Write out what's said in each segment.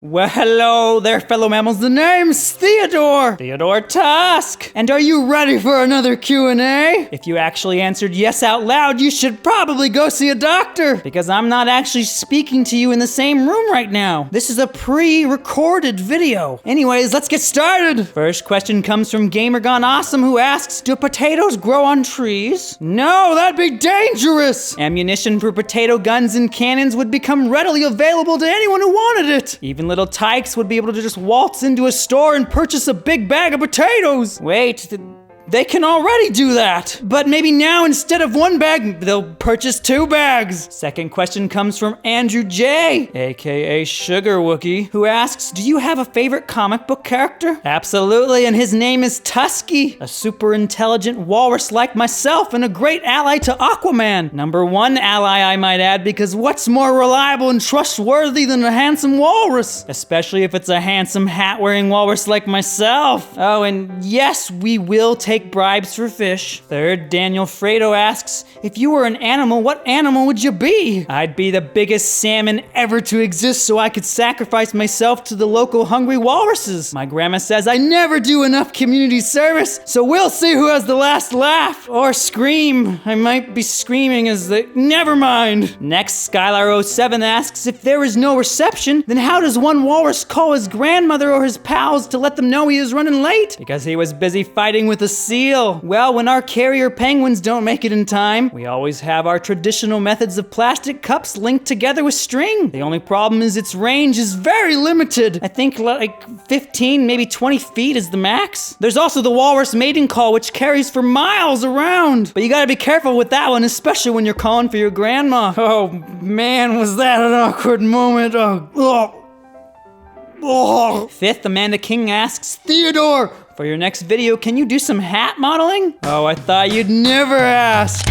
Well, hello there, fellow mammals. The name's Theodore. Theodore Tusk. And are you ready for another Q&A? If you actually answered yes out loud, you should probably go see a doctor, because I'm not actually speaking to you in the same room right now. This is a pre-recorded video. Anyways, let's get started. First question comes from Gamer Gone Awesome, who asks, do potatoes grow on trees? No, that'd be dangerous. Ammunition for potato guns and cannons would become readily available to anyone who wanted it. Even little tykes would be able to just waltz into a store and purchase a big bag of potatoes. Wait, they can already do that. But maybe now instead of one bag, they'll purchase 2 bags. Second question comes from Andrew J, aka Sugar Wookie, who asks, do you have a favorite comic book character? Absolutely, and his name is Tusky, a super intelligent walrus like myself and a great ally to Aquaman. #1 ally, I might add, because what's more reliable and trustworthy than a handsome walrus? Especially if it's a handsome hat-wearing walrus like myself. Oh, and yes, we will take bribes for fish. Third, Daniel Fredo asks, if you were an animal, what animal would you be? I'd be the biggest salmon ever to exist so I could sacrifice myself to the local hungry walruses. My grandma says I never do enough community service, so we'll see who has the last laugh. Or scream. I might be screaming as the... Never mind. Next, Skylar07 asks, if there is no reception, then how does one walrus call his grandmother or his pals to let them know he is running late? Because he was busy fighting with a seal. Well, when our carrier penguins don't make it in time, we always have our traditional methods of plastic cups linked together with string. The only problem is its range is very limited. I think like 15, maybe 20 feet is the max. There's also the walrus mating call, which carries for miles around. But you gotta be careful with that one, especially when you're calling for your grandma. Oh man, was that an awkward moment. Fifth, Amanda King asks, Theodore, for your next video, can you do some hat modeling? Oh, I thought you'd never ask.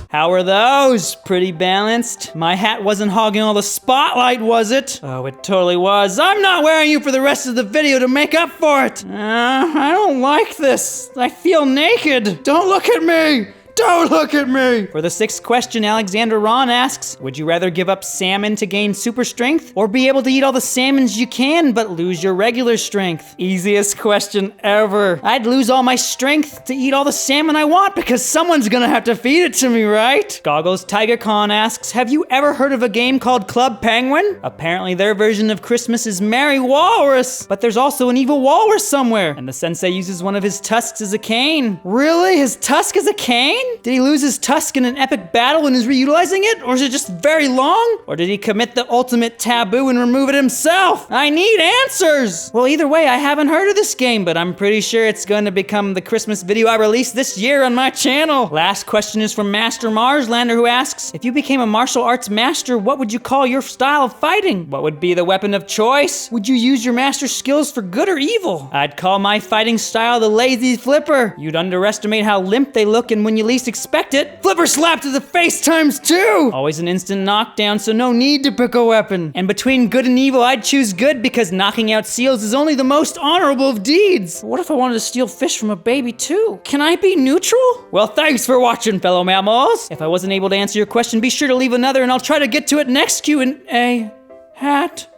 How are those? Pretty balanced? My hat wasn't hogging all the spotlight, was it? Oh, it totally was. I'm not wearing you for the rest of the video to make up for it. I don't like this. I feel naked. Don't look at me. Don't look at me! For the 6th question, Alexander Ron asks, would you rather give up salmon to gain super strength, or be able to eat all the salmons you can but lose your regular strength? Easiest question ever. I'd lose all my strength to eat all the salmon I want because someone's gonna have to feed it to me, right? Goggles Tiger Con asks, have you ever heard of a game called Club Penguin? Apparently their version of Christmas is Merry Walrus, but there's also an evil walrus somewhere, and the sensei uses one of his tusks as a cane. Really? His tusk is a cane? Did he lose his tusk in an epic battle and is reutilizing it? Or is it just very long? Or did he commit the ultimate taboo and remove it himself? I need answers! Well, either way, I haven't heard of this game, but I'm pretty sure it's going to become the Christmas video I release this year on my channel. Last question is from Master Marslander, who asks, if you became a martial arts master, what would you call your style of fighting? What would be the weapon of choice? Would you use your master skills for good or evil? I'd call my fighting style the lazy flipper. You'd underestimate how limp they look, and when you least expect it, flipper slap to the face ×2. Always an instant knockdown, so no need to pick a weapon. And between good and evil, I'd choose good because knocking out seals is only the most honorable of deeds. What if I wanted to steal fish from a baby too? Can I be neutral? Well, thanks for watching, fellow mammals. If I wasn't able to answer your question, be sure to leave another and I'll try to get to it next Q&A. Hat?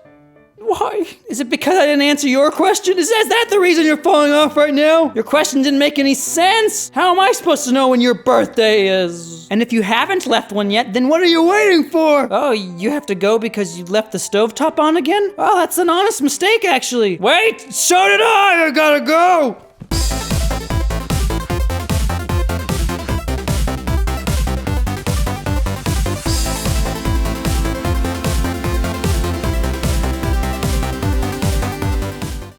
Why? Is it because I didn't answer your question? Is that the reason you're falling off right now? Your question didn't make any sense. How am I supposed to know when your birthday is? And if you haven't left one yet, then what are you waiting for? Oh, you have to go because you left the stovetop on again? Oh, that's an honest mistake, actually. Wait, so did I gotta go.